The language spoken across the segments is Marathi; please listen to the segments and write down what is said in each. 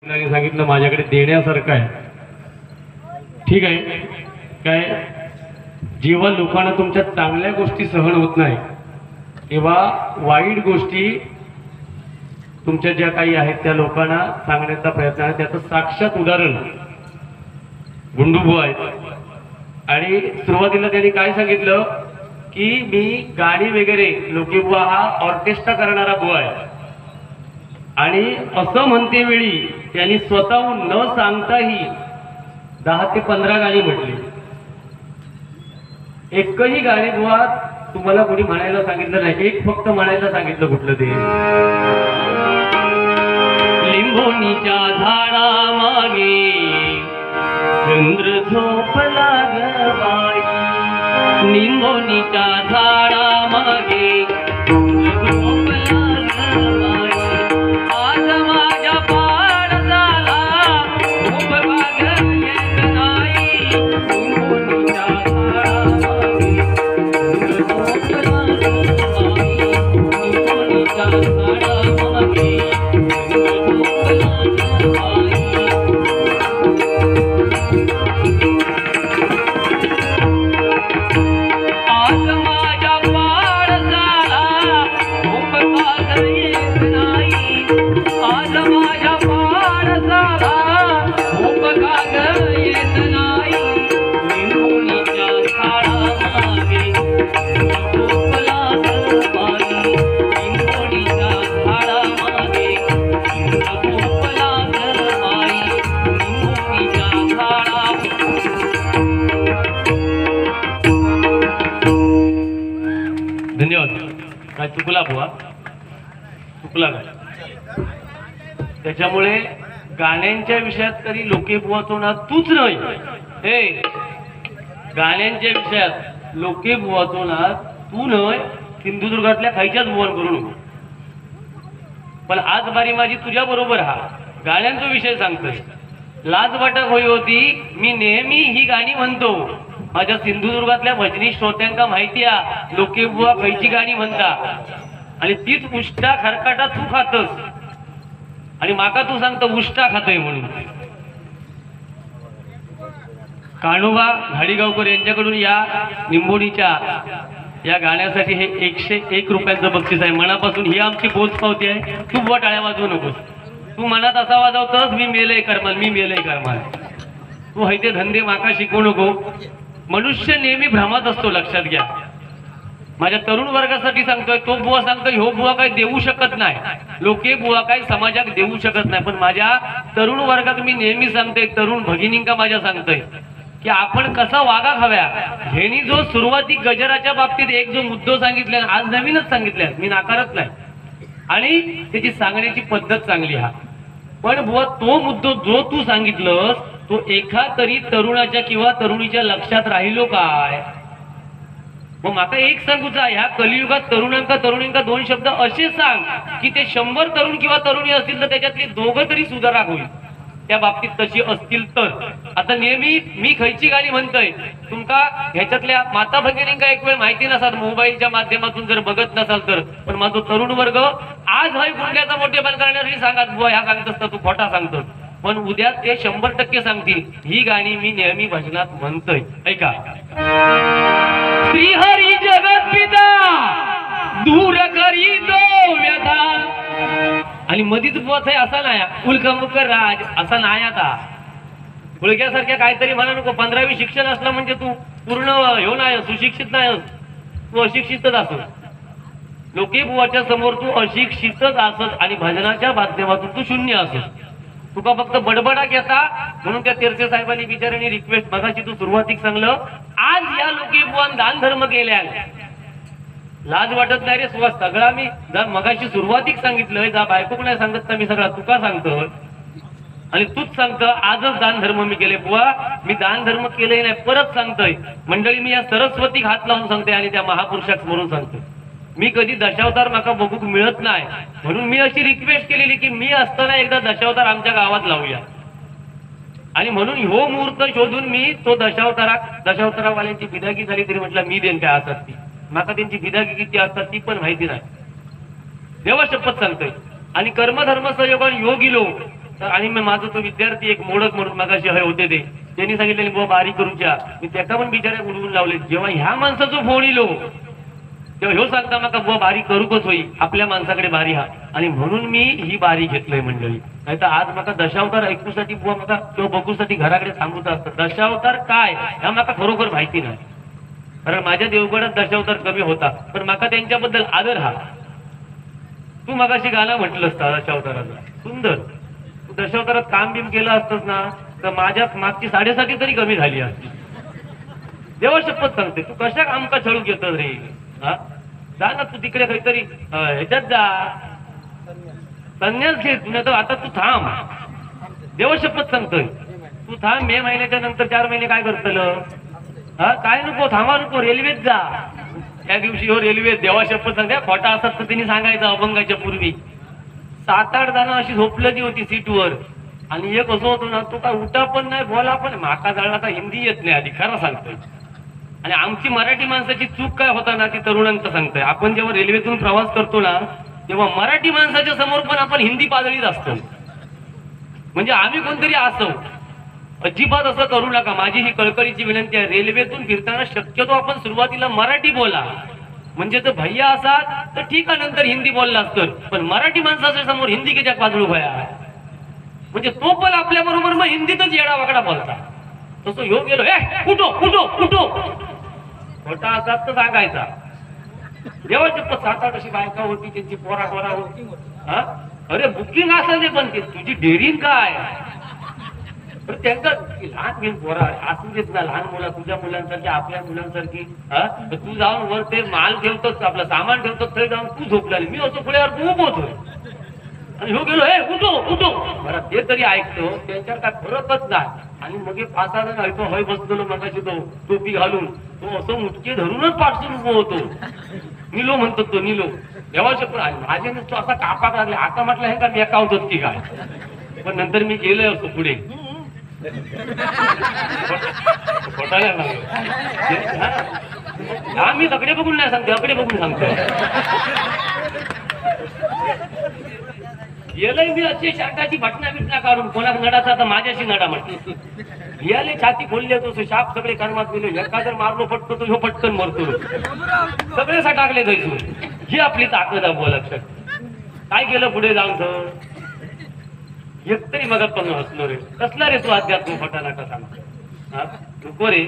सांगितलं माझ्याकडे देण्यासारखं आहे. ठीक आहे काय, जेव्हा लोकांना तुमच्या चांगल्या गोष्टी सहन होत नाही तेव्हा वाईट गोष्टी तुमच्या ज्या काही आहेत त्या लोकांना सांगण्याचा प्रयत्न आहे. त्याचं साक्षात उदाहरण गुंडूबुवा आहेत. आणि सुरुवातीला त्यांनी काय सांगितलं की मी गाणी वगैरे, लोकेबुवा हा ऑर्केस्ट्रा करणारा बुवा आहे. आणि असं म्हणते वेळी त्यांनी स्वतःहून न सांगताही 10 ते 15 गाणी म्हटली. एकही गाणी बुवा तुम्हाला कोणी म्हणायला सांगितलं नाही, एक फक्त म्हणायला सांगितलं. कुठलं ते? लिंबोणीच्या झाडा मागे चंद्र झोपला ग बाई, लिंबोणीच्या झाडा मागे चंद्र झोपला ग बाई, आज माझ्या पाड झाला खूप भाग येत नाही, लिंबोणीच्या झाडा मागे चंद्र झोपला ग बाई, लिंबोणीच्या झाडा मागे काय चुकला बुवा, चुकला काय? त्याच्यामुळे गाण्यांच्या विषयात कधी लोके बुवाचो ना तूच नाही, हे गाण्यांच्या विषयात लोके बुवाचो ना तू नाही, सिंधुदुर्गातल्या खायच्याच बुवान करू नको. पण आज बारी माझी तुझ्या बरोबर हा गाण्यांचा विषय सांगतोय. लाज वाटत होई होती, मी नेहमी ही गाणी म्हणतो. माझ्या सिंधुदुर्गातल्या भजनी श्रोत्यांका माहिती आहे लोके बुवा खयची गाणी म्हणता. आणि तीच उष्टा खरकाटा तू खातस आणि माका तू सांगतो उष्टा खातोय म्हणून. कान्होबा घाडीगावकर यांच्याकडून या निंबोणीच्या या गाण्यासाठी हे 101 रुपयांचं बक्षीस आहे. मनापासून ही आमची पोचपावती आहे. तू बुवा टाळ्या वाजवू नकोस. तू मनात असा वाजवतोस मी मेलय करमाल, मी मेलय करमाल. तू हैते धंदे माका शिकवू नको. मनुष्य नेहमी भ्रमात असतो, लक्षात घ्या. माझ्या तरुण वर्गासाठी सांगतोय, तो बुवा सांगतोय हो बुवा काय देऊ शकत नाही, लोके बुवा काय समाजात देऊ शकत नाही. पण माझ्या तरुण वर्गात मी नेहमी सांगतोय, तरुण भगिनींका माझ्या सांगतोय की आपण कसं वागा हव्या. ह्यांनी जो सुरुवाती गजराच्या बाबतीत एक जो मुद्दो सांगितला, आज नवीनच सांगितलाय, मी नाकारत नाही. आणि त्याची सांगण्याची पद्धत चांगली हा. पण बुवा तो मुद्दो जो तू सांगितलंस तो एका तरी तरुणाच्या किंवा तरुणीच्या लक्षात राहिलो काय? मग माका एक सांगूचा, ह्या कलियुगात तरुणांका तरुणींका 2 शब्द असे सांग की ते 100 तरुण किंवा तरुणी असतील तर त्याच्यातली 2 तरी सुधारक होईल. त्या बाबतीत तशी असतील तर. आता नेहमी मी खयची गाणी म्हणतोय तुमका ह्याच्यातल्या माता भगिनींका एक वेळ माहिती नसाल, मोबाईलच्या माध्यमातून जर बघत नसाल तर. पण माझा तरुण वर्ग आज हाय गुंड्याचा मोठेपण करण्यासाठी सांगत बुवा ह्या सांगतस तर तू खोटा सांगतोस. पण उद्या ते 100% सांगतील ही गाणी मी नेहमी भजनात म्हणतोय. ऐका. श्रीहरी जगत पिता दूर करी दो व्यथा. आणि मधीच बुवाच आहे असा नाही, उल्कामुख राज असा नाही. आता उलक्यासारख्या काहीतरी म्हणा नको. 15वी शिक्षण असलं म्हणजे तू पूर्ण हो नाही, सुशिक्षित नाही, तू अशिक्षितच असत. लोके बुवाच्या समोर तू अशिक्षितच असत आणि भजनाच्या माध्यमातून तू शून्य असत. तुका फक्त बडबडा घेता. म्हणून त्या तीर्थे साहेबांनी बिचारांनी रिक्वेस्ट बघायची, तू सुरुवातीक सांगलं आज या लोके बुवान दान धर्म केल्या, लाज वाटत नाही रे सुवास. सगळा मी मगाशी सुरुवातीक सांगितलं, जा बायकोक नाही सांगत तर मी सगळा तुका सांगतो आणि तूच सांगतं आजच दान धर्म मी केले. बुवा मी दान धर्म केले नाही, परत सांगतोय मंडळी. मी या सरस्वतीक हात लावून सांगते आणि त्या महापुरुषाक स्मरून सांगतोय. मी कधी दशावतार माका बघूक मिळत नाही, म्हणून मी अशी रिक्वेस्ट केलेली की मी असताना एकदा दशावतार आमच्या गावात लावूया. आणि म्हणून हो मुहूर्त शोधून मी तो दशावतारावाल्यांची बिदागी झाली तरी म्हटलं मी देन काय असतात ती. माका त्यांची बिदागी किती असतात ती पण माहिती नाही. देवा शपथ सांगतोय. आणि कर्मधर्म संयोगान योग इलो तर आणि मी माझं तो विद्यार्थी एक मोडक म्हणून मगाशी हय होते ते त्यांनी सांगितले बुवा बारी करूच्या मी त्याका पण बिचाऱ्या उडवून लावले. जेव्हा ह्या माणसाचं फोन इलो तेव्हा ह्यो सांगता मका बुवा बारी करूकच होई आपल्या माणसाकडे बारी हा आणि म्हणून मी ही बारी घेतलंय मंडळी. नाही तर आज मका दशावतार ऐकूसाठी बुवा मका किंवा बघूसाठी घराकडे सांगूच असतं. दशावतार काय ह्या मका खरोखर माहिती नाही, कारण माझ्या देवगडात दशावतार कमी होता पण मका त्यांच्याबद्दल आदर हा. तू मगाशी गाणं म्हटलं असतं दशावताराचा सुंदर, तू दशावतारात काम बिम केलं असतंस ना तर माझ्या मागची 7.5 तरी कमी झाली असती. देवा शपथ सांगते तू कशा आमका छळू घेतोस रे. हा जा ना तू तिकडे काहीतरी ह्याच्यात जा संन्यास घे तू, नाही तर आता तू थांब. देवा शपथ सांगतोय तू थांब. मे महिन्याच्या नंतर 4 महिने काय करतल हा काय नको थांबा नको रेल्वेत जा. त्या दिवशी हो रेल्वे देवा शपथ सांगते खोटा असत तर त्यांनी सांगायचं अभंगाच्या पूर्वी 7-8 जण अशी झोपलेली होती सीटवर आणि एक असं होतो ना तो काय उठा पण नाही बोला पण माका जळला तर हिंदी येत नाही आधी खरं सांगतोय. आणि आमची मराठी माणसाची चूक काय होता ना ती तरुणांचं सांगतोय. आपण जेव्हा रेल्वेतून प्रवास करतो ना तेव्हा मराठी माणसाच्या समोर पण आपण हिंदी पातळीत असतो. म्हणजे आम्ही कोणतरी असो अजिबात असं करू नका. माझी ही कळकळीची विनंती आहे. रेल्वेतून फिरताना शक्यतो आपण सुरुवातीला मराठी बोला. म्हणजे जर भैया असाल तर ठीक आहे नंतर हिंदी बोलला असतं पण मराठी माणसाच्या समोर हिंदी किती पातळू भया म्हणजे तो पण आपल्या बरोबर मग हिंदीतच येडा वाकडा बोलता. तसं ह्यो गेलो कुठो कुठो कुठो खोटा असतात तर सांगायचा. जेव्हा चप्पल 7-8 अशी बायका होती त्यांची पोरा होती. हा अरे बुकिंग असेल ते पण तुझी डेअरिंग काय त्यांना लहान बिन पोरा असू देत ना लहान मुला तुझ्या मुलांसारखी आपल्या मुलांसारखी. हा तू जाऊन वर ते माल ठेवतोच आपलं सामान ठेवतो ते जाऊन तू झोपला मी होतो पुढ्यावर तू उभं होतोय आणि ह्यो गेलो उठो उठो बरं ते तरी ऐकतो त्यांच्यावर काय फरकच नाही. आणि मग 5-6 जण ऐकतो हय बसलो मगाशी तो टोपी घालून तो असं मुटके धरूनच पाठसून उभं होतो. निलो म्हणतो तो निलो देवाचे पण माझे तो असा कापा लागले. आता म्हटलं हे का मी एका होतो की काय पण नंतर मी गेलोय असतो पुढे हा मी तकडे बघून नाही सांगतो अकडे बघून सांगतो. गेलंय मी अशी शाटाची भटना बिटना काढून कोणाक नडाचा तर माझ्याशी नडा म्हटलं. याले छाती खोलले तो शाप सगळे कर्मात गेलो एका जर मारलो फटतो तो ह्यो पटकन मरतो सगळे टाकले जायचो. ही आपली ताकद आहे बोला लक्षात. काय केलं पुढे जाऊन एक तरी मग पण हसलो रे कसला रे तू अध्यात्म फटाना का सांगतो. हा नको रे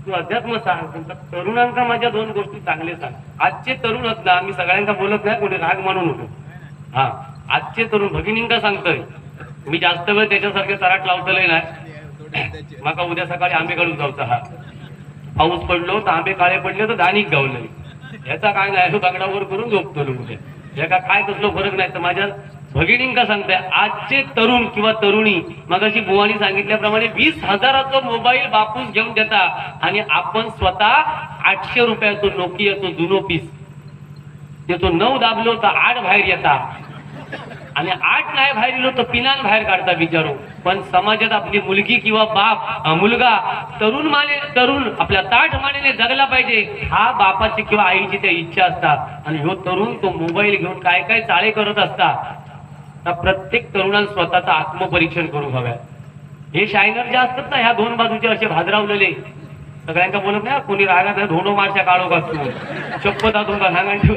तू अध्यात्म सांग. तरुणांका माझ्या 2 गोष्टी चांगले सांग. आजचे तरुण आहेत ना मी सगळ्यांका बोलत नाही कोणी राग म्हणून होतो. हा आजचे तरुण भगिनींका सांगतोय मी जास्त वेळ त्याच्यासारखे तराट लावतलंय नाही. माका उद्या सकाळी आंबे काढून जाऊचा. हा पाऊस पडलो तर आंबे काळे पडले तर धानिक गावलंय याचा काय नाही बागडावर करून झोपतो उद्या याका काय कसलो फरक नाही. तर माझ्या भगिनींका सांगताय आजचे तरुण किंवा तरुणी मगाशी बुवानी सांगितल्याप्रमाणे 20,000चा मोबाईल बापूस घेऊन देता आणि आपण स्वतः 800 रुपयाचा नोकियाचा जुनो पीस त्याचं 9 दाबलो तर 8 बाहेर येता आणि 8 नाही बाहेर येलो तर पिनान बाहेर काढता विचारो. पण समाजात आपली मुलगी किंवा बाप मुलगा तरुण आपल्या ताठ मानेने जगला पाहिजे हा बापाची किंवा आईची त्या इच्छा असतात. आणि ह्यो तरुण तो मोबाईल घेऊन काय काय चाळे करत असतात. तर प्रत्येक तरुणाने स्वतःचं आत्मपरीक्षण करू हव्या. हे शायनर जे असतात ना ह्या 2 बाजूचे असे भादरावलेले सगळ्यांका बोलत नाही कोणी रागात धोंडो मारच्या काढो का तू शपथ तुमका सांगायची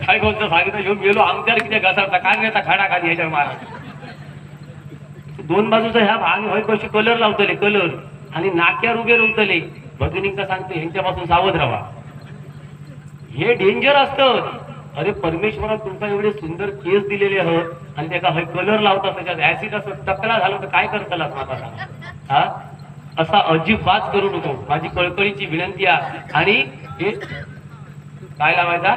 काय कोणतं सांगितलं घेऊन गेलो आमच्यावर किती घसरता काय नाही खडा खाली ह्याच्यावर मारा. 2 बाजूचा ह्या भाग होय कशी कलर लावतले कलर आणि नाक्यावर उभे राहतले. भगिनींका सांगतो ह्यांच्यापासून सावध राहा हे डेंजर असतं. अरे परमेश्वरात तुमचा एवढे सुंदर केस दिलेले आहोत आणि त्याचा हय कलर लावता त्याच्यात ऍसिड असं टकला झालं तर काय करताला माझा सांगा. हा असा अजिबात करू नको माझी कळकळीची विनंती आहे. आणि हे काय लावायचा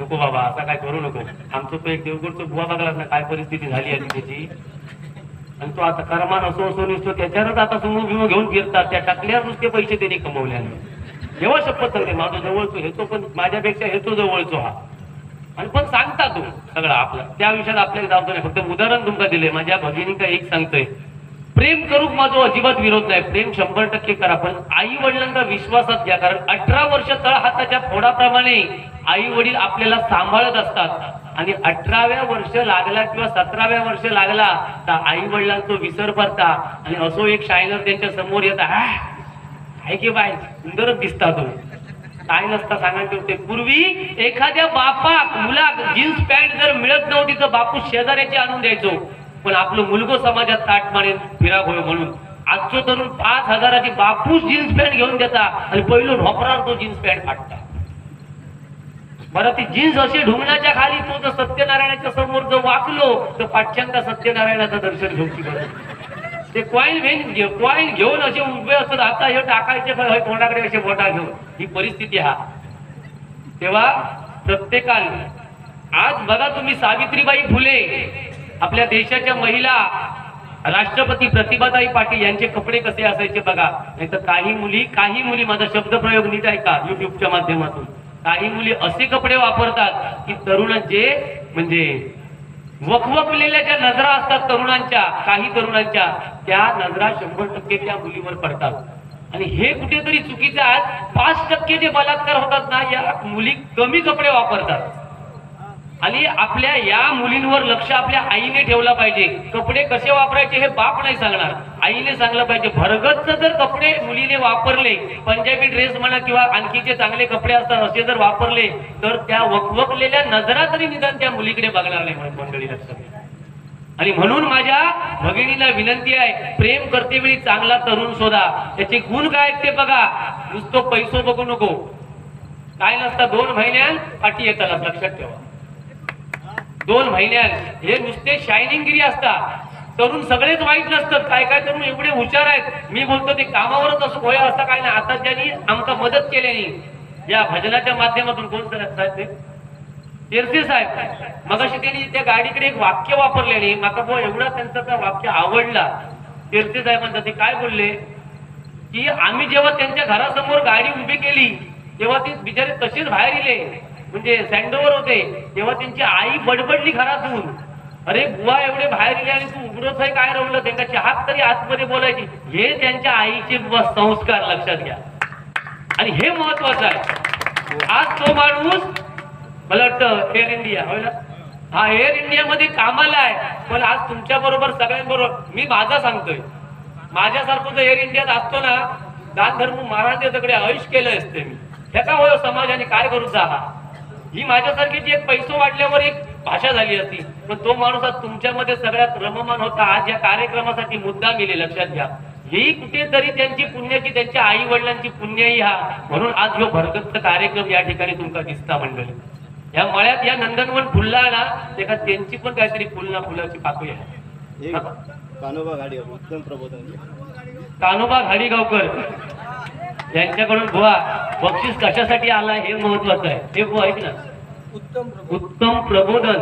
नको बाबा असा काय करू नको. आमचं तो एक देवगडचं बुवा बघला ना काय परिस्थिती झाली आहे त्याची आणि तो आता कर्मान असो निसतो त्याच्यावरच आता समूह बिमो घेऊन फिरतात. त्या टाकल्यावर नुसते पैसे त्यांनी कमवल्याने जेव्हा शपथ सांगते माझं जवळचो हेतो पण माझ्यापेक्षा हेतो जवळचो हा आणि पण सांगता तो सगळा आपला त्या विषयात आपल्याला जाऊ नाही. फक्त उदाहरण तुमका दिले. माझ्या भगिनींका एक सांगतोय प्रेम करूक माझा अजिबात विरोध नाही. प्रेम 100% करा पण आई वडिलांचा विश्वासात घ्या. कारण 18 वर्ष तळ हाताच्या फोडाप्रमाणे आई वडील आपल्याला सांभाळत असतात आणि 18व्या वर्ष लागला किंवा 17व्या वर्ष लागला तर आई वडिलांचा विसर पडता आणि असो एक शायनर त्यांच्या समोर येता, आहे की बाय सुंदरच दिसता तो, काय नसता सांगायचे होते. पूर्वी एखाद्या बापाक मुलाक जीन्स पॅन्ट जर मिळत नव्हती तर बापू शेजाऱ्याची आणून द्यायचो, पण आपलं मुलगो समाजात ताट मारेन फिरा होय म्हणून आजचो तरुण 5,000ची बापूच जीन्स पॅन्ट घेऊन देता आणि पहिलो ढोपरार तो जीन्स पॅन्ट फाटता. बरं ती जीन्स अशी ढुंगणाच्या खाली तो जर सत्यनारायणाच्या समोर जर वाकलो तर पाठ्यांका सत्यनारायणाचं दर्शन घेऊची गरज. ते कॉईन घेऊन असे उभे असतात, आता हे टाकायचे तोंडाकडे असे बोटा घेऊन, ही परिस्थिती हा. तेव्हा प्रत्येकाने आज बघा तुम्ही सावित्रीबाई फुले आपल्या देशाच्या महिला राष्ट्रपती प्रतिभाताई पाटील यांचे कपडे कसे असायचे बघा. नाही तर काही मुली माझा शब्दप्रयोग नीट ऐका युट्यूबच्या माध्यमातून, काही मुली असे कपडे वापरतात की तरुणांचे म्हणजे वकवकलेल्या ज्या नजरा असतात तरुणांच्या, काही तरुणांच्या त्या नजरा 100% त्या मुलीवर पडतात. आणि हे कुठेतरी चुकीचं आहे. 5% जे बलात्कार होतात ना या मुली कमी कपडे वापरतात. आणि आपल्या या मुलींवर लक्ष आपल्या आईने ठेवला पाहिजे. कपडे कसे वापरायचे हे बाप नाही सांगणार, आईने सांगलं पाहिजे. भरगच्च जर कपडे मुलीने वापरले, पंजाबी ड्रेस म्हणा किंवा आणखीचे चांगले कपडे असतात असे जर वापरले तर त्या वकवकलेल्या नजरा तरी निदान त्या मुलीकडे बघणार नाही म्हणून मंडळी लक्षात घ्या. आणि म्हणून माझ्या भगिनीला विनंती आहे, प्रेम करते वेळी चांगला तरुण शोधा. त्याचे गुण काय ते बघा, नुसतं पैसो बघू नको. काय नसतं 2 महिन्यात पाठी येताना लक्षात ठेवा. 2 महिन्यात हे नुसते शायनिंगगिरी असतात. तरुण सगळेच वाईट नसतात, काय काय तरुण एवढे हुशार आहेत. मी बोलतो ते कामावरच असं होय असं काय नाही. आता ज्यांनी आमका मदत केल्यानी या भजनाच्या माध्यमातून, कोण साहेब ते तेरसे साहेब, मगाशी त्यांनी त्या गाडीकडे एक वाक्य वापरल्याने माका एवढा त्यांचं त्या वाक्य आवडला. तेरसे साहेब म्हणतात, ते काय बोलले की आम्ही जेव्हा त्यांच्या घरासमोर गाडी उभी केली तेव्हा ते बिचारे तसेच बाहेर गेले, म्हणजे सँडोवर होते. तेव्हा त्यांची आई बडबडली घरातून, अरे बुवा एवढे बाहेर गेले आणि तू उघडच आहे काय रवलं, त्यांच्या चहात तरी आतमध्ये बोलायची. हे त्यांच्या आईचे संस्कार लक्षात घ्या. आणि हे महत्वाचं आहे. आज तो माणूस मला वाटतं एअर इंडिया होय ना, हा एअर इंडिया मध्ये कामाला आहे. पण आज तुमच्या बरोबर सगळ्यांबरोबर मी माझा सांगतोय, माझ्यासारखं जर एअर इंडियात असतो ना, दान धर्म महाराजाकडे ऐश केलं असते मी. हे का होय समाजाने काय करू जा, ही माझ्यासारखी एक पैसो वाढल्यावर एक भाषा झाली असती. पण तो माणूस आज तुमच्यामध्ये सगळ्यात रममान होता. आज या कार्यक्रमासाठी मुद्दा मिले लक्षात घ्या. ही कुठेतरी त्यांची पुण्याची, त्यांच्या आई वडिलांची पुण्यही हा. म्हणून आज जो भरगच्च कार्यक्रम या ठिकाणी तुमका दिसता मंडळी. या मळ्यात या नंदनवन फुलला ना, तेव्हा त्यांची पण काहीतरी फुलाची पाकळी आहे. कान्होबा घाडी उत्तम प्रबोधन, कान्होबा घाडीगावकर यांच्याकडून बुवा बक्षीस कशासाठी आला हे महत्वाचं आहे. हे बुवा ऐक ना, उत्तम प्रबोधन,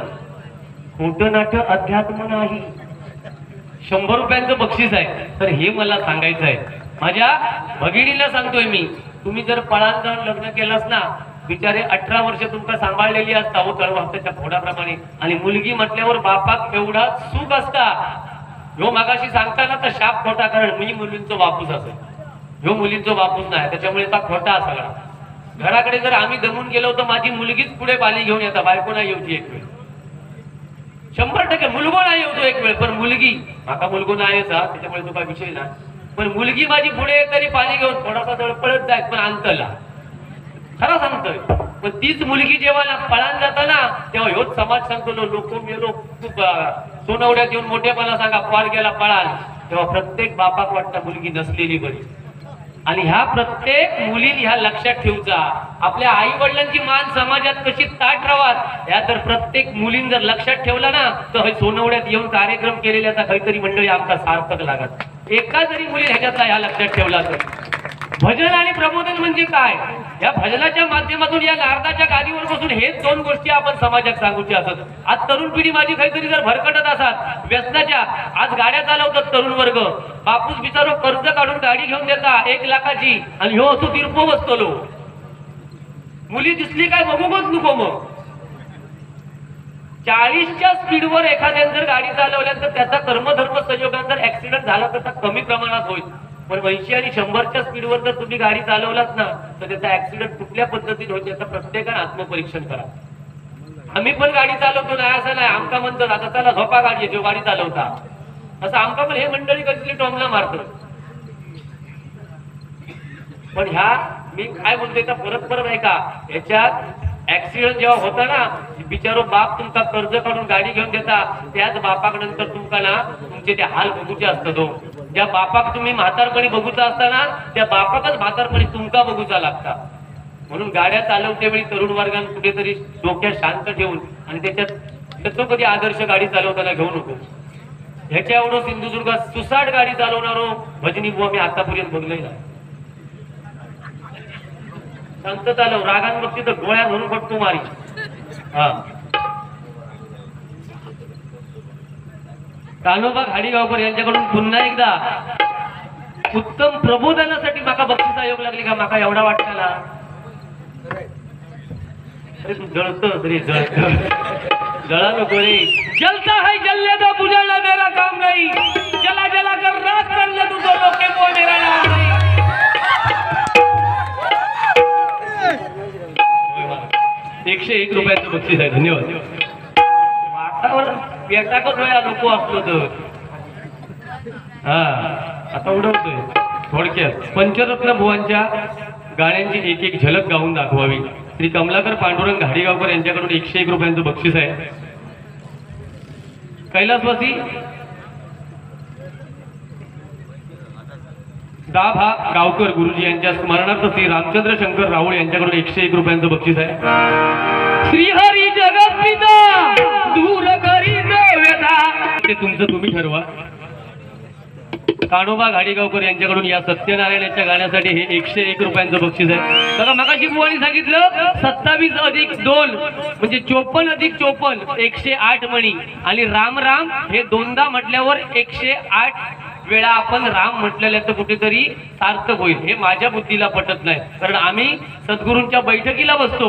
खोटं नाट्य अध्यात्म नाही. 100 रुपयांचं बक्षीस आहे. तर हे मला सांगायचं आहे, माझ्या भगिनीला सांगतोय मी, तुम्ही जर पळांजण लग्न केलंस ना, बिचारे 18 वर्ष तुमका सांभाळलेली असता हो तळवाच्या फोडाप्रमाणे. आणि मुलगी म्हटल्यावर बापाक एवढा सुख असता. ह्यो मागाशी सांगताना तर शाप खोटा, कारण मी मुलींचं बापूस असेल, ह्यो मुलींचं बापूस नाही, त्याच्यामुळे का खोटा सगळा. घराकडे जर आम्ही दमून गेलो तर माझी मुलगीच पुढे पाणी घेऊन येतात. बायको नाही येऊची एक वेळ, 100% मुलगो नाही येतो एक वेळ, पण मुलगी माका मुलगो नाही येता त्याच्यामुळे तो काय विषय ना. पण मुलगी माझी पुढे तरी पाणी घेऊन थोडासा जवळ पळत जायत, पण अंतला खरं सांगतोय. पण तीच मुलगी जेव्हा पळान जाता ना, तेव्हा ह्योच समाज सांगतो लोक मेलो खूप सोनवड्यात येऊन मोठेपणा सांगा पार गेला पळाल. तेव्हा प्रत्येक बापाक वाटतं मुलगी नसलेली बरी. आणि ह्या प्रत्येक मुलीने ह्या लक्षात ठेवचा, आपल्या आई वडिलांची मान समाजात कशी ताट राहात या तर प्रत्येक मुलीने जर लक्षात ठेवला ना, तर सोनवड्यात येऊन कार्यक्रम केलेल्याचा काहीतरी मंडळी आमचा सार्थक लागत. एका जरी मुली ह्याच्यातला ह्या लक्षात ठेवला तर. भजन आणि प्रबोधन म्हणजे काय, या भजनाच्या माध्यमातून या नारदाच्या गादीवर बसून हेच 2 गोष्टी आपण समाजात सांगूची असत. आज तरुण पिढी माझी काहीतरी जर भरकटत असतात व्यसनाच्या, आज गाड्या चालवतात तरुण वर्ग, बापूस बिचारो कर्ज काढून गाडी घेऊन देता 1 लाखाची, आणि ह्यो असो तिरपो बसतो. मुली दिसली काय बघूच नको. मग 40च्या स्पीडवर एखाद्याने जर गाडी चालवल्यानंतर त्याचा कर्मधर्म संयोगात जर ऍक्सिडेंट झाला तर कमी प्रमाणात होईल. पण 80 आणि 100च्या स्पीडवर जर तुम्ही गाडी चालवलात ना, तर त्याचा ऍक्सिडेंट कुठल्या पद्धतीने होईल याचं प्रत्येकाने आत्मपरीक्षण करा. आम्ही पण गाडी चालवतो नाही असं नाही, आमका म्हणतो आता चला झोपा गाडी येतो गाडी चालवता, असं आमका पण हे मंडळी कधीतरी टोमला मारतो. पण ह्या मी काय बोलतोय का परत परत आहे का, याच्यात ऍक्सिडेंट जेव्हा होता ना, बिचारो बाप तुमचा कर्ज काढून गाडी घेऊन देता, त्याच बापाकडे तुमका ना तुमचे ते हाल बघूचे असतात. हो, ज्या बापाक तुम्ही म्हातारपणी बघूचा असताना त्या बापाकच म्हातारपणी तुमका बघूचा लागता. म्हणून गाड्या चालवते वेळी तरुण वर्गान कुठेतरी डोक्यात शांत ठेवून आणि त्याच्यात कधी आदर्श गाडी चालवताना घेऊ नको. ह्याच्या एवढं सिंधुदुर्गात सुसाट गाडी चालवणारो भजनी बुवा मी आतापर्यंत बघलोय ना. शांत चालव, रागान बघते तर गोळ्या धरून पटतो मारी. हा, कान्होबा घाडीगावकर यांच्याकडून पुन्हा एकदा उत्तम प्रबोधनासाठी माका बक्षीस आयोग लागली का, माका एवढा वाटला. अरे तू जळतोस रे, जळा नको रे. जलता है जलने दो, बुझाना मेरा काम नहीं, जला जला कर राख कर ले तू, दो लोग के वो मेरा नाम नहीं. 101 रुपयाचं बक्षीस आहे. धन्यवाद. वातावरण पेटाकच व्हायला नको असलो तर. हा, आता उडवतोय. थोडक्यात पंचरत्न बुवांच्या गाण्यांची एक एक झलक गाऊन दाखवावी. श्री कमलाकर पांडुरंग घाडीगावकर यांच्याकडून 101 रुपयांचं बक्षीस आहे. कैलासवासी दाभा गावकर गुरुजी यांच्या स्मरणार्थ श्री रामचंद्र शंकर राऊळ यांच्याकडून 101 रुपयांचं बक्षीस आहे. श्रीहरी जगत पिता दूर करी देवता, ते तुमचं तुम्ही ठरवा. कान्होबा घाडीगावकर यांच्याकडून या सत्यनारायणाच्या गाण्यासाठी हे 101 रुपयांचं बक्षीस आहे. बघा मगाशी बुवानी सांगितलं 27 अधिक 2 म्हणजे 54 अधिक 54 108 मणी, आणि राम राम हे दोनदा म्हटल्यावर 108 वेळा आपण राम म्हटलेलं तर कुठेतरी सार्थक होईल. हे माझ्या बुद्धीला पटत नाही, कारण आम्ही सद्गुरूंच्या बैठकीला बसतो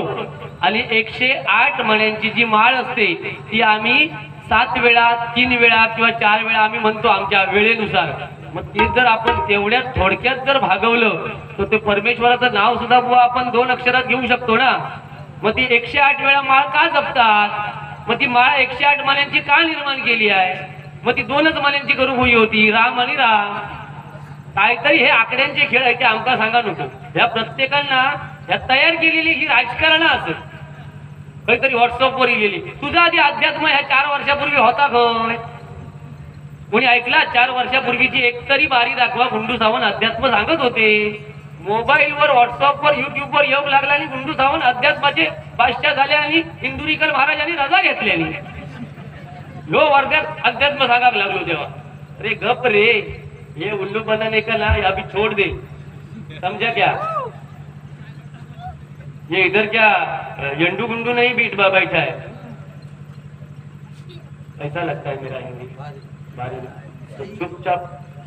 आणि 108 मण्यांची जी माळ असते ती आम्ही 7 वेळा 3 वेळा किंवा 4 वेळा आम्ही म्हणतो आमच्या वेळेनुसार. मग ते जर आपण तेवढ्या थोडक्यात जर भागवलं तर ते परमेश्वराचं नाव सुद्धा बुवा आपण 2 अक्षरात घेऊ शकतो ना. मग ती 108 वेळा माळ का जपतात, मग ती माळ 108 माळ्यांची का निर्माण केली आहे, मग ती 2च माळ्यांची करू होई होती, राम आणि राम. काहीतरी हे आकड्यांचे खेळ आहे ते आमका सांगा नको. ह्या प्रत्येकांना ह्या तयार केलेली ही राजकारण असत, काहीतरी व्हॉट्सअपवर लिहिलेली. तुझा आधी अध्यात्म ह्या 4 वर्षापूर्वी होता काय, कोणी ऐकला? 4 वर्षापूर्वीची एकतरी बारी दाखवा. गुंडू सावंत अध्यात्म सांगत होते. मोबाईलवर व्हॉट्सअपवर युट्यूबवर येऊ लागला आणि गुंडू सावंत अध्यात्माचे बादशाह झाले आणि इंदुरीकर महाराजांनी रजा घेतली. लो वर्गात अध्यात्म सांगायला लागलो तेव्हा. अरे गप रे, ये उल्लू बनाने का ना अभी छोड़ दे, समझा क्या? ये इधर क्या यंडू गुंडू नहीं बैठा है. ऐसा लगता है मेरा हिंदी बारे में, तो चुपचाप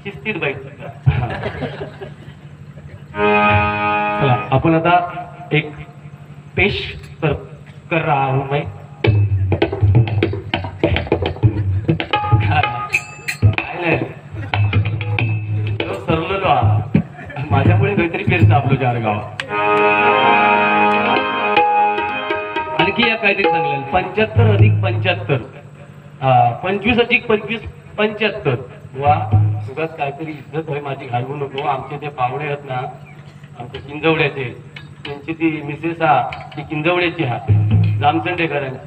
शिस्तीत बैठ सकता. चला आपण आता एक पेश कर रहा हूं मैं. काय नाही सरलो माझ्यामुळे काहीतरी पेरता आपलं 4 गावात. आणखी या काहीतरी सांगलं 75 अधिक 75 25 अधिक 25 75. वा उगाच काहीतरी इज्जत होय माझी घालवू नको. आमचे ते पाहुणे आहेत ना आमच्या किंजवड्याचे, त्यांची ती मिसेस ती किंजवड्याची जामचंडेकरांची.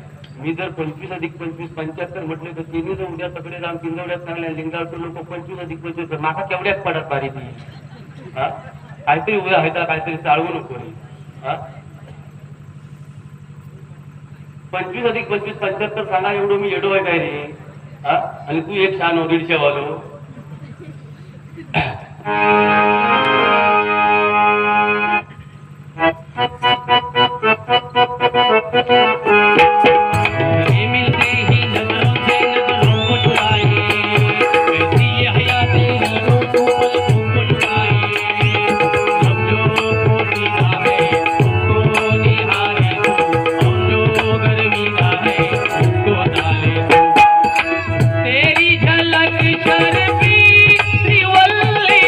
मी जर 25 अधिक 25 75 म्हटले तर तिने जर उद्या सगळे जाम किंजवड्यात चांगल्या लिंगावरचे लोक 25 अधिक 25 माका केवढ्यात पडत बारी ती. हा काहीतरी उद्या व्हायचा, काहीतरी चालवू नको. हा 25 अधिक 25 75 सांगा एवढं मी येडो आहे काय रे. हा आणि तू एक छान 150 वालो. तेरी झलक शर्मी श्रीवल्ली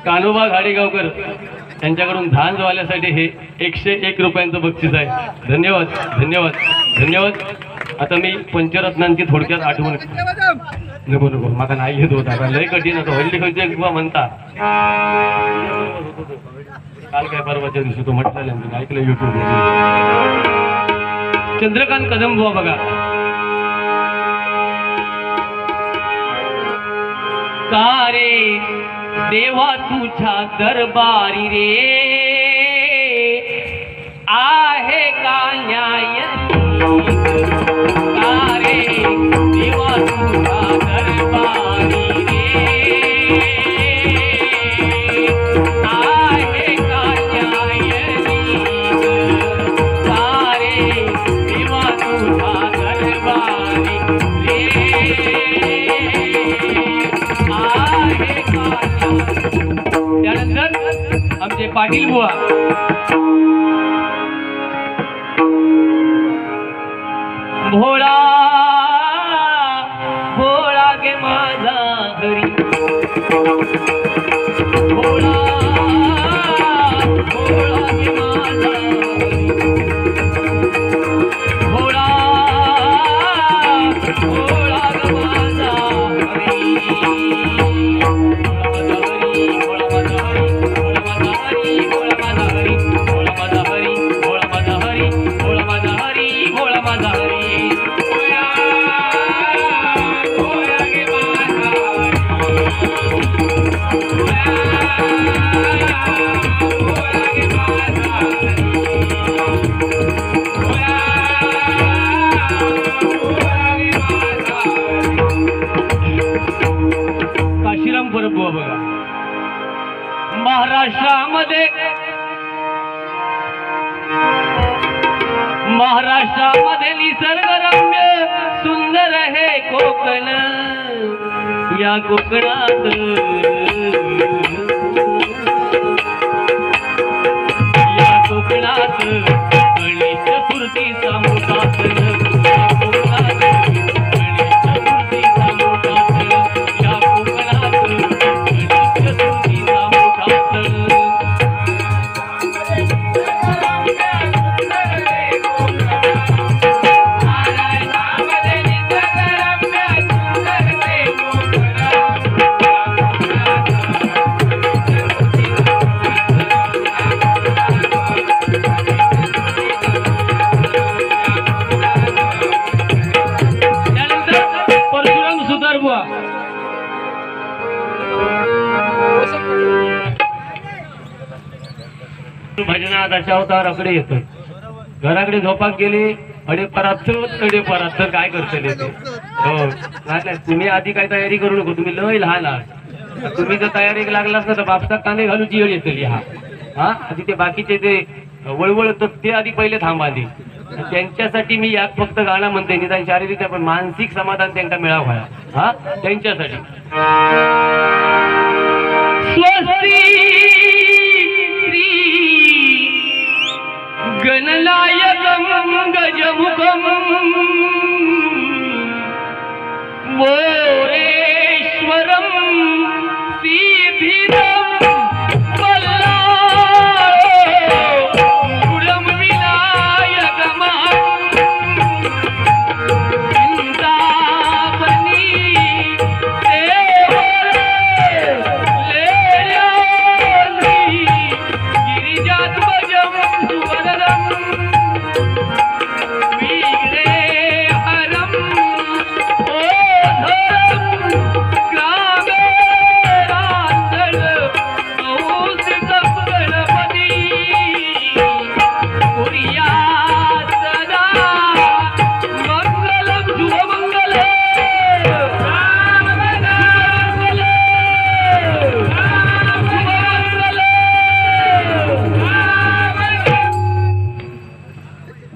कान्होबा घाडेगावकर यांच्याकडून धान ज्वाल्यासाठी हे 101 रुपयांचं बक्षीस आहे. धन्यवाद धन्यवाद धन्यवाद. आता मी पंचरत्नांची थोडक्यात आठवण नको नको माका नाही घेत होता लय कठीण होतं हल्ली खर्च किंवा म्हणता काल काय परवाच्या दिवशी तो म्हटलेला मी ऐकलं युट्यूब. चंद्रकांत कदम बुवा बघा. का रे देवा तुझ्या दरबारी रे आहे का न्याय. का रे देवा तुझ्या दरबारी रे आहे का न्याय. का रे देवा तुझ्या दरबारी त्यानंतर आमचे पाटील बुवा. भोळा भोळा गे माझा घरी भोळा भोळा गे माझा भोळा भोळा गे माझा काशीराम परब बुवा बघा. महाराष्ट्रामध्ये निसर्गरम्य सुंदर हे कोकण. या कोकणात गणेश चतुर्थीचा मोठा सण. या कोकणात गणेश चतुर्थीचा मोठा सण. या कोकणात गणेश चतुर्थीचा मोठा सण. भजनात दशावताराकडे येतो. घराकडे झोपाक गेली अडे परात तर काय करतले ते. हो नाही तुम्ही आधी काय तयारी करू नको. तुम्ही लय लहान आहात. तुम्ही जर तयारीक लागलास ना तर बापसा कांदे घालूची वेळ येतली. हा आधी ते बाकीचे ते वळवळ ते आधी पहिले थांबा आधी. त्यांच्यासाठी मी यात फक्त गाणं म्हणते निदान शारीरिक पण मानसिक समाधान त्यांना मिळावं व्हाया. हा त्यांच्यासाठी गणनायकं गजमुखं मोरेश्वरं सिद्धिदं वल्लाळं विनायकमहं चिन्तामणि गिरिजाध्वजं सुवरदं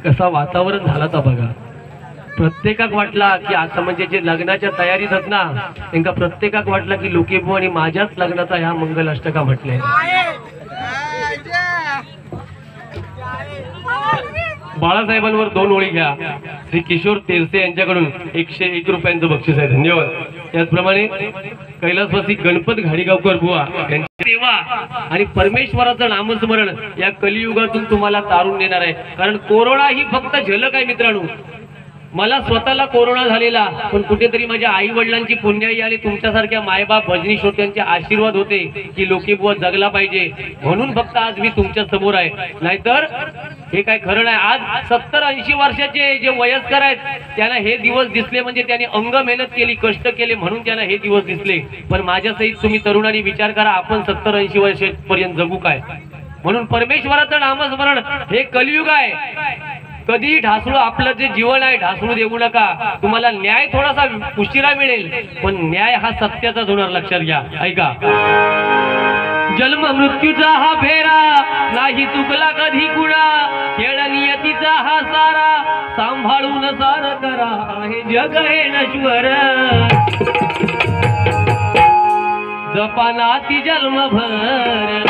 कसा वातावरण झाला तर बघा. प्रत्येकाक वाटला की आता म्हणजे जे लग्नाच्या तयारीत आहेत ना त्यांना प्रत्येकाक वाटला की लोकेबू आणि माझ्याच लग्नाचा ह्या मंगल अष्टका म्हटले. बाळासाहेबांवर 2 ओळी घ्या. श्री किशोर तेरसे यांच्याकडून 101 रुपयांचं बक्षीस आहे. धन्यवाद. त्याचप्रमाणे कैलासवासी गणपत घाडीगावकर बुवा यांची सेवा आणि परमेश्वराचं नामस्मरण या कलियुगातून तुम्हाला तारून नेणार आहे. कारण कोरोना ही फक्त झलक आहे मित्रांनो. मला स्वतःला कोरोना झालेला, पण कुठेतरी माझ्या आई वडिलांची पुण्याई आणि तुमच्यासारख्या मायबाप भजनी श्रोत्यांचे आशीर्वाद होते की लोके बुवा जगला पाहिजे, म्हणून फक्त आज मी तुमच्या समोर आहे. नाहीतर हे काय खरं नाही. आज 70-80 वर्षाचे जे वयस्कर आहेत त्यांना हे दिवस दिसले म्हणजे त्यांनी अंग मेहनत केली, कष्ट केले म्हणून त्यांना हे दिवस दिसले. पण माझ्यासहित तुम्ही तरुणांनी विचार करा, आपण 70-80 वर्षापर्यंत जगू काय? म्हणून परमेश्वराचं नामस्मरण हे कलियुग आहे. कधी ढासळू आपलं जे जीवन आहे ढासळू देऊ नका. तुम्हाला न्याय थोडासा उशिरा मिळेल, पण न्याय हा सत्याचाच होणार, लक्षात घ्या. ऐका, जन्म मृत्यूचा हा फेरा नाही चुकला कधी कुणा, खेळ नियतीचा हा सारा सांभाळून सार करा. हे जग हे नश्वर जपाना ती जन्मभर.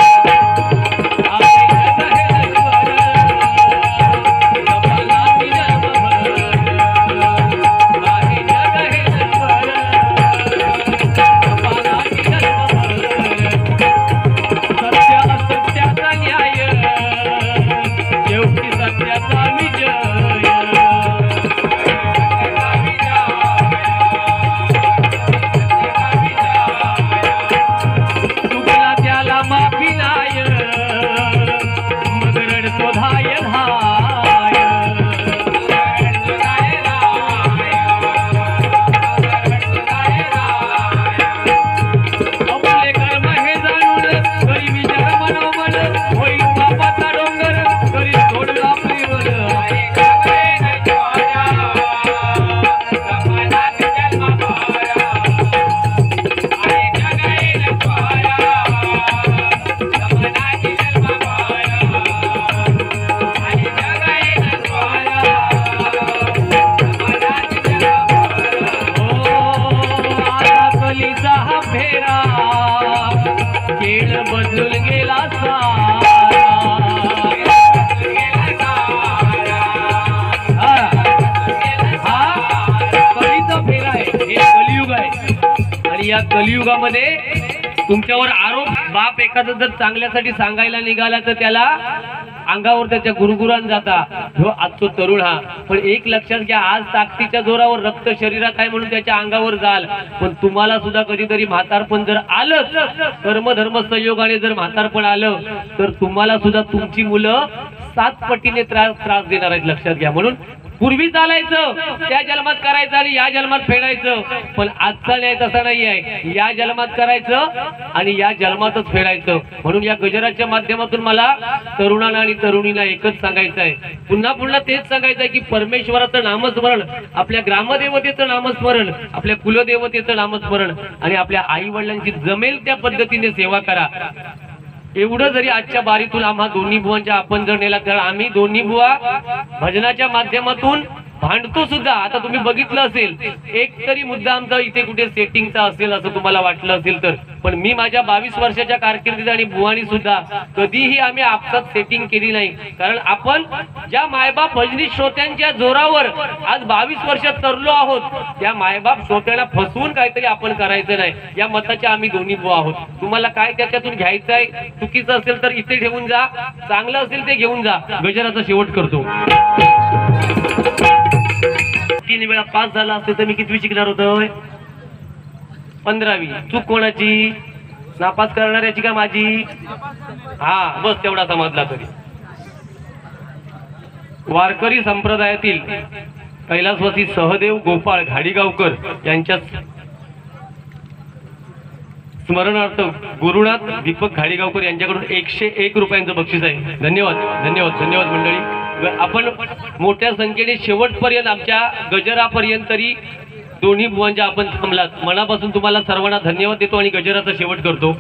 या कलियुगामध्ये तुमच्यावर आरोप बाप एखादा जर चांगल्यासाठी सांगायला निघाला तर त्याला अंगावर त्याच्या गुरगुरान जाता हो आजचो तरुण हा. पण एक लक्षात घ्या, आज ताकदीच्या जोरावर रक्त शरीरात आहे म्हणून त्याच्या अंगावर जाल, पण तुम्हाला सुद्धा कधीतरी म्हातारपण जर आलं, कर्मधर्म संयोगाने जर म्हातारपण आलं तर तुम्हाला सुद्धा तुमची मुलं 7 पटीने त्रास देणार आहेत, लक्षात घ्या. म्हणून पूर्वी चालायचं त्या जन्मात करायचं आणि या जन्मात फेडायचं, पण आजचा न्याय तसा नाही आहे. या जन्मात करायचं आणि या जन्मातच फेडायचं. म्हणून या गजराच्या माध्यमातून मला तरुणांना आणि तरुणींना एकच सांगायचं आहे, पुन्हा पुन्हा तेच सांगायचं आहे की परमेश्वराचं नामस्मरण, आपल्या ग्रामदेवतेचं नामस्मरण, आपल्या कुलदेवतेचं नामस्मरण आणि आपल्या आई वडिलांची जमेल त्या पद्धतीने सेवा करा. एवढं जरी आजच्या बारीतून आम्हा दोन्ही बुवांच्या आपण जर नेला तर आम्ही दोन्ही बुवा भजनाच्या माध्यमातून भांडतो सुद्धा. आता तुम्ही बघितलं असेल, एक तरी मुद्दा आमचा इथे कुठे सेटिंगचा असेल असं तुम्हाला वाटलं असेल तर, पण मी माझ्या 22 वर्षाच्या कारकिर्दीत आणि बुवानी सुद्धा कधीही आम्ही आपसात सेटिंग केली नाही. कारण आपण ज्या मायबाप भजनी श्रोत्यांच्या जोरावर आज 22 वर्षात तरलो आहोत, त्या मायबाप श्रोत्यांना फसवून काहीतरी आपण करायचं नाही, या मताचे आम्ही दोन्ही बुवा आहोत. तुम्हाला काय त्याच्यातून घ्यायचं आहे, चुकीचं असेल तर इथे ठेवून जा, चांगलं असेल ते घेऊन जा. गजराचा शेवट करतो. 3 वेळा पास झाला असते तर मी कितवी शिकणार होतोय? 15वी. चूक कोणाची? नापास करणाऱ्याची का माझी? हा, बस तेवढा समजला तरी. वारकरी संप्रदायातील कैलासवासी सहदेव गोपाळ घाडीगावकर यांच्या स्मरणार्थ गुरुनाथ दीपक घाडीगावकर यांच्याकडून 101 रुपयांचं बक्षीस आहे. धन्यवाद धन्यवाद धन्यवाद मंडळी. आपण मोठ्या संख्येने शेवटपर्यंत आमच्या गजरापर्यंत तरी दोन्ही बुवांच्या आपण थांबलात. मनापासून तुम्हाला सर्वांना धन्यवाद देतो आणि गजराचा शेवट करतो.